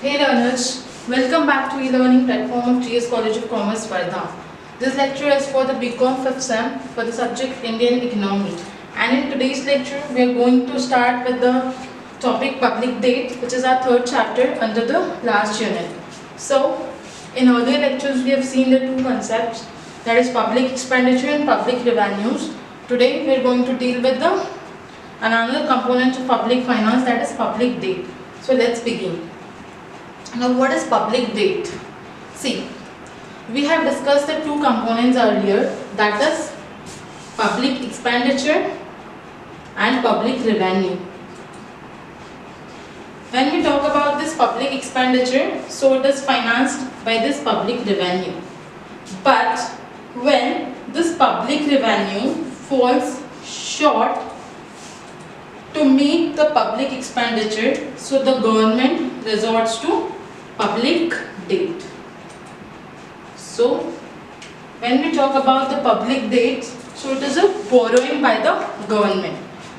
Hey learners, welcome back to e-learning platform of GS College of Commerce, Wardha. This lecture is for the BCom 5th sem for the subject Indian Economy. And in today's lecture, we are going to start with the topic Public Debt, which is our third chapter under the last unit. So, in earlier lectures, we have seen the two concepts, that is public expenditure and public revenues. Today, we are going to deal with the another component of public finance, that is public debt. So, let's begin. Now, what is public debt? See, we have discussed the two components earlier, that is public expenditure and public revenue. When we talk about this public expenditure, so it is financed by this public revenue. But when this public revenue falls short to meet the public expenditure, so the government resorts to public debt. So, when we talk about the public debt, so it is a borrowing by the government.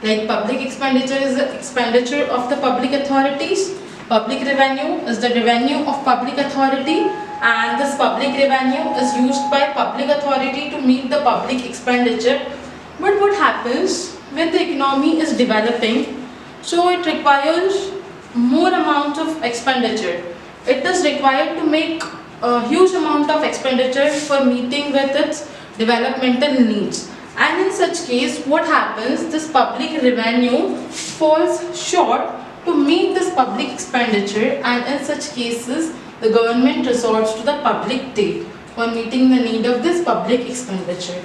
Like public expenditure is the expenditure of the public authorities, public revenue is the revenue of public authority, and this public revenue is used by public authority to meet the public expenditure. But what happens when the economy is developing? So it requires more amount of expenditure. It is required to make a huge amount of expenditure for meeting with its developmental needs. And in such case, what happens? This public revenue falls short to meet this public expenditure, and in such cases, the government resorts to the public debt for meeting the need of this public expenditure.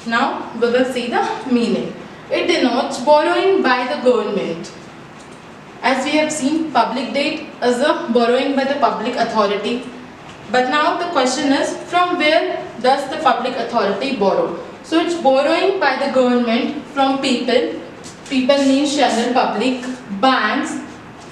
Now, we will see the meaning. It denotes borrowing by the government. As we have seen, public debt is a borrowing by the public authority. But now the question is, from where does the public authority borrow? So it's borrowing by the government from people. People means general public, banks,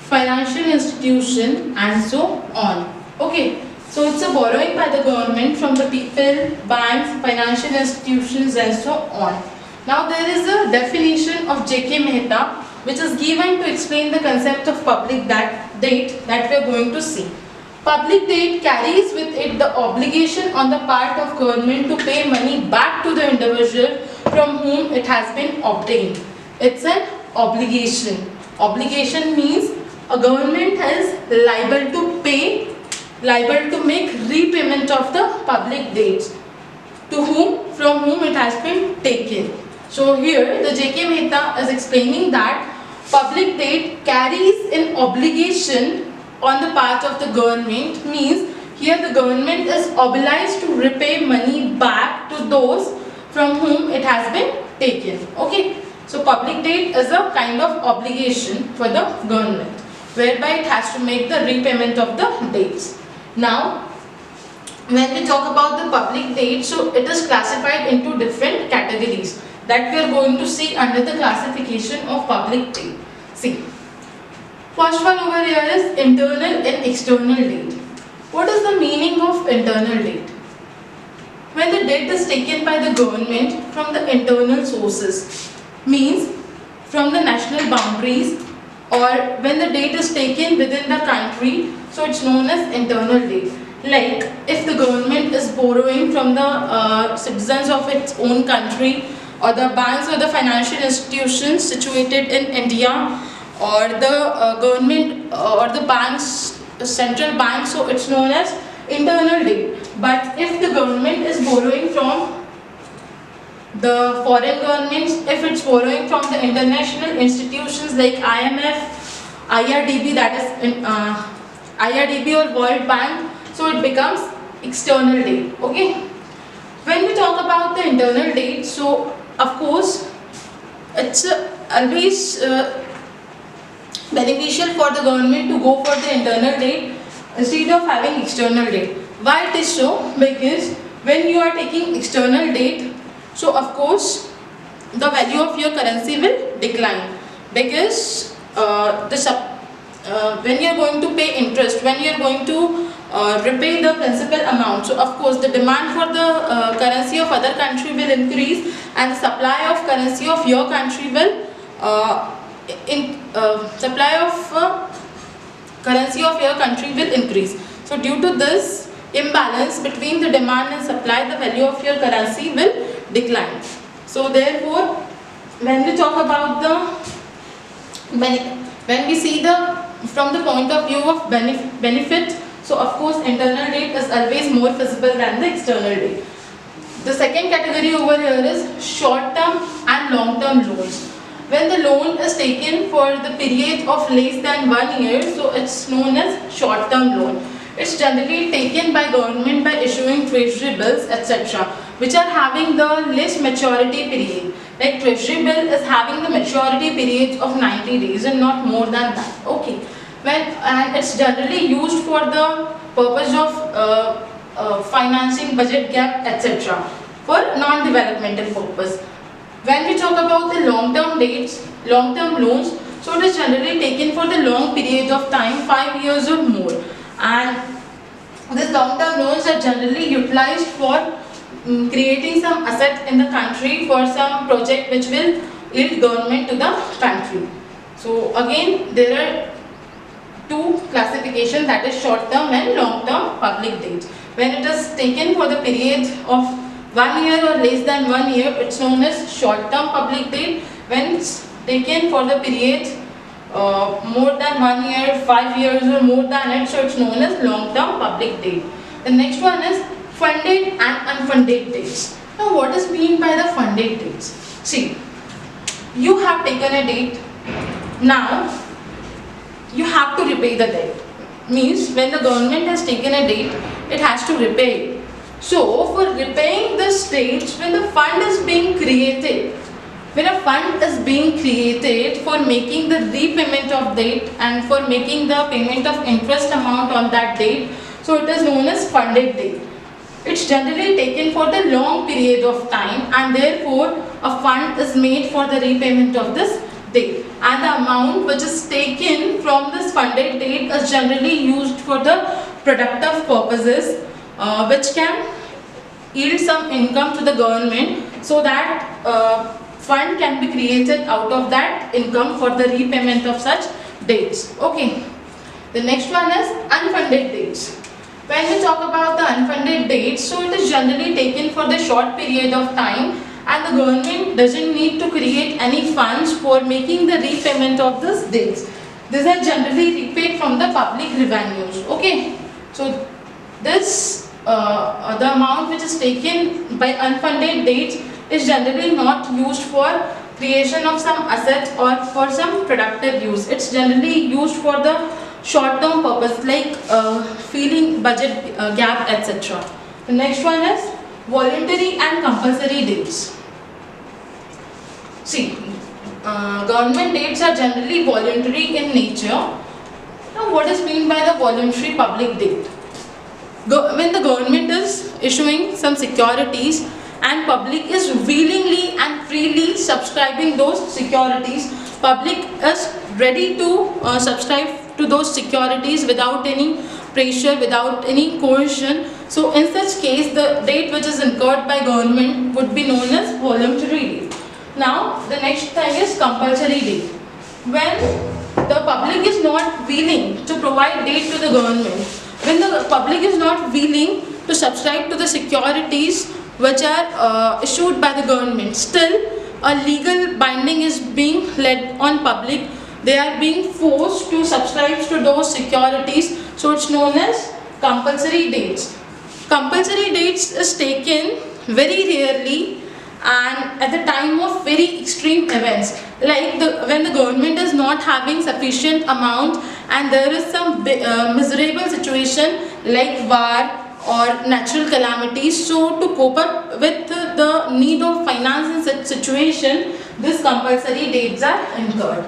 financial institution, and so on. Okay. So it's a borrowing by the government from the people, banks, financial institutions, and so on. Now there is a definition of J.K. Mehta which is given to explain the concept of public debt that we are going to see. Public debt carries with it the obligation on the part of government to pay money back to the individual from whom it has been obtained. It's an obligation. Obligation means a government is liable to pay, liable to make repayment of the public debts to whom, from whom it has been taken. So here the J.K. Mehta is explaining that public debt carries an obligation on the part of the government, means here the government is obliged to repay money back to those from whom it has been taken. Okay, so public debt is a kind of obligation for the government whereby it has to make the repayment of the debts. Now, when we talk about the public debt, so it is classified into different categories that we are going to see under the classification of public debt. See, first one over here is internal and external debt. What is the meaning of internal debt? When the debt is taken by the government from the internal sources, means from the national boundaries, or when the debt is taken within the country, so it's known as internal debt. Like if the government is borrowing from the citizens of its own country, or the banks or the financial institutions situated in India, or the government or the banks, central bank, so it's known as internal debt. But if the government is borrowing from the foreign governments, if it's borrowing from the international institutions like IMF, IRDB, that is IRDB or World Bank, so it becomes external debt. Okay. When we talk about the internal debt, so of course it's always beneficial for the government to go for the internal debt instead of having external debt. Why it is so? Because when you are taking external debt, so of course the value of your currency will decline, because when you are going to pay interest, when you are going to repay the principal amount, so of course the demand for the currency of other country will increase, and the supply of currency of your country will supply of currency of your country will increase. So due to this imbalance between the demand and supply, the value of your currency will decline. So therefore, when we talk about when we see from the point of view of benefit, so of course internal debt is always more feasible than the external debt. The second category over here is short term and long term loans. When the loan is taken for the period of less than 1 year, so it's known as short term loan. It's generally taken by government by issuing treasury bills, etc., which are having the less maturity period. Like treasury bill is having the maturity period of 90 days and not more than that. Okay. And it's generally used for the purpose of financing budget gap, etc., for non-developmental purpose. When we talk about the long-term dates, long-term loans, so it is generally taken for the long period of time, 5 years or more. And these long-term loans are generally utilized for creating some asset in the country for some project which will yield government to the country. So again, there are two classifications, that is short-term and long-term public debt. When it is taken for the period of 1 year or less than 1 year, it's known as short-term public debt. When it's taken for the period more than 1 year, 5 years or more than it, so it's known as long-term public debt. The next one is funded and unfunded debts. Now what is meant by the funded debts? See, you have taken a debt, now you have to repay the debt. Means when the government has taken a debt, it has to repay it. So for repaying this debt, when the fund is being created, when a fund is being created for making the repayment of debt and for making the payment of interest amount on that debt, so it is known as funded debt. It's generally taken for the long period of time and therefore a fund is made for the repayment of this debt. And the amount which is taken from this funded debt is generally used for the productive purposes, which can yield some income to the government, so that fund can be created out of that income for the repayment of such debts. Okay. The next one is unfunded debts. When we talk about the unfunded debts, so it is generally taken for the short period of time and the government doesn't need to create any funds for making the repayment of these debts. These are generally repaid from the public revenues. Okay. So this the amount which is taken by unfunded debts is generally not used for creation of some asset or for some productive use. It's generally used for the short-term purpose like filling budget gap, etc. The next one is voluntary and compulsory debts. See, government debts are generally voluntary in nature. Now what is meant by the voluntary public debt? When the government is issuing some securities and public is willingly and freely subscribing those securities, public is ready to subscribe to those securities without any pressure, without any coercion. So in such case, the debt which is incurred by government would be known as voluntary debt. Now the next thing is compulsory debt. When the public is not willing to provide debt to the government, when the public is not willing to subscribe to the securities which are issued by the government, still a legal binding is being laid on public. They are being forced to subscribe to those securities, so it's known as compulsory debts. Compulsory debts is taken very rarely and at the time of very extreme events, like when the government is not having sufficient amount and there is some miserable situation like war or natural calamities. So to cope up with the need of finance in such situation, these compulsory debts are incurred.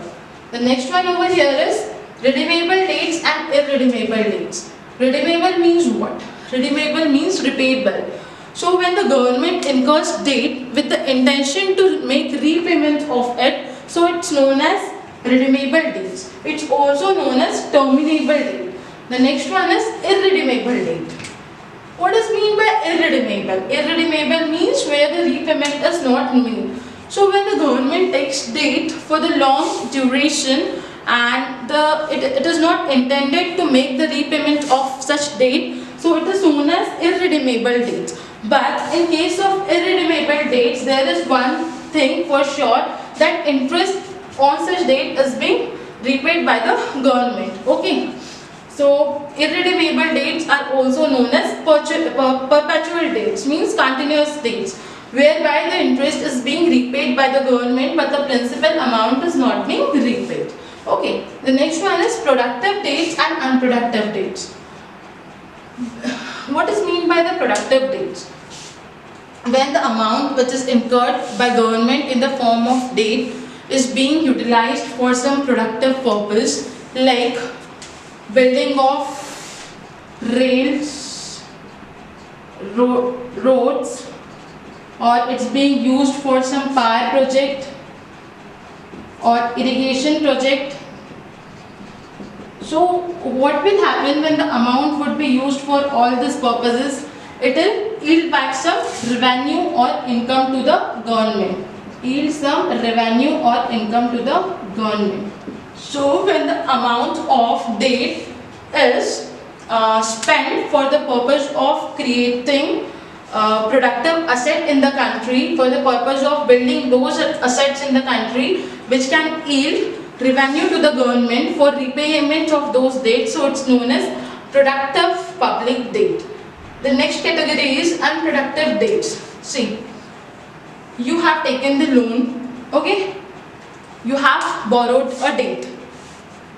The next one over here is redeemable debts and irredeemable debts. Redeemable means what? Redeemable means repayable. So when the government incurs debt with the intention to make repayment of it, so it's known as redeemable debts. It's also known as terminable debt. The next one is irredeemable debt. What is mean by irredeemable? Irredeemable means where the repayment is not made. So when the government takes debt for the long duration and it is not intended to make the repayment of such date, so it is known as irredeemable dates. But in case of irredeemable dates, there is one thing for sure, that interest on such date is being repaid by the government. Okay. So irredeemable dates are also known as perpetual dates, means continuous dates, whereby the interest is being repaid by the government but the principal amount is not being repaid. Okay, the next one is productive dates and unproductive dates. What is meant by the productive dates? When the amount which is incurred by government in the form of date is being utilized for some productive purpose, like building of rails, roads, or it's being used for some power project or irrigation project. So what will happen when the amount would be used for all these purposes? It will yield back some revenue or income to the government. Yield some revenue or income to the government. So when the amount of date is spent for the purpose of creating productive asset in the country, for the purpose of building those assets in the country which can yield revenue to the government for repayment of those dates, so it's known as productive public date. The next category is unproductive dates. See, you have taken the loan, okay, you have borrowed a date,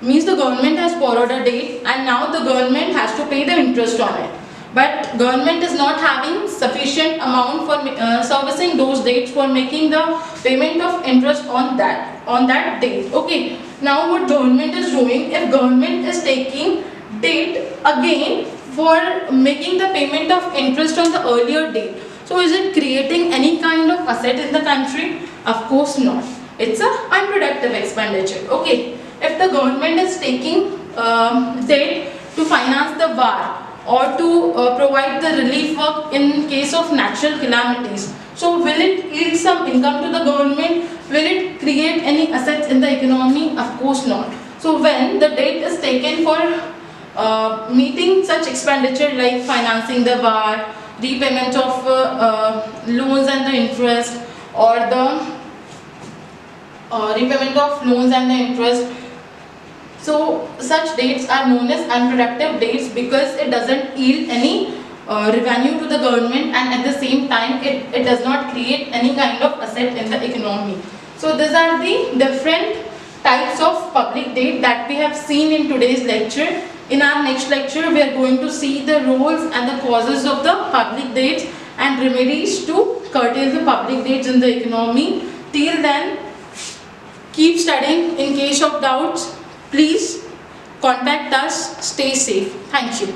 means the government has borrowed a date and now the government has to pay the interest on it, but government is not having sufficient amount for servicing those dates, for making the payment of interest on that date. Okay, now what government is doing, if government is taking date again for making the payment of interest on the earlier date, so is it creating any kind of asset in the country? Of course not. It's a unproductive expenditure. Okay, if the government is taking debt to finance the war or to provide the relief work in case of natural calamities, so will it yield some income to the government? Will it create any assets in the economy? Of course not. So when the debt is taken for meeting such expenditure like financing the war, repayment of loans and the interest, or the repayment of loans and the interest, so such dates are known as unproductive dates because it doesn't yield any revenue to the government, and at the same time it does not create any kind of asset in the economy. So these are the different types of public debt that we have seen in today's lecture. In our next lecture, we are going to see the roles and the causes of the public debts and remedies to curtail the public debts in the economy. Till then, keep studying. In case of doubts, please contact us. Stay safe. Thank you.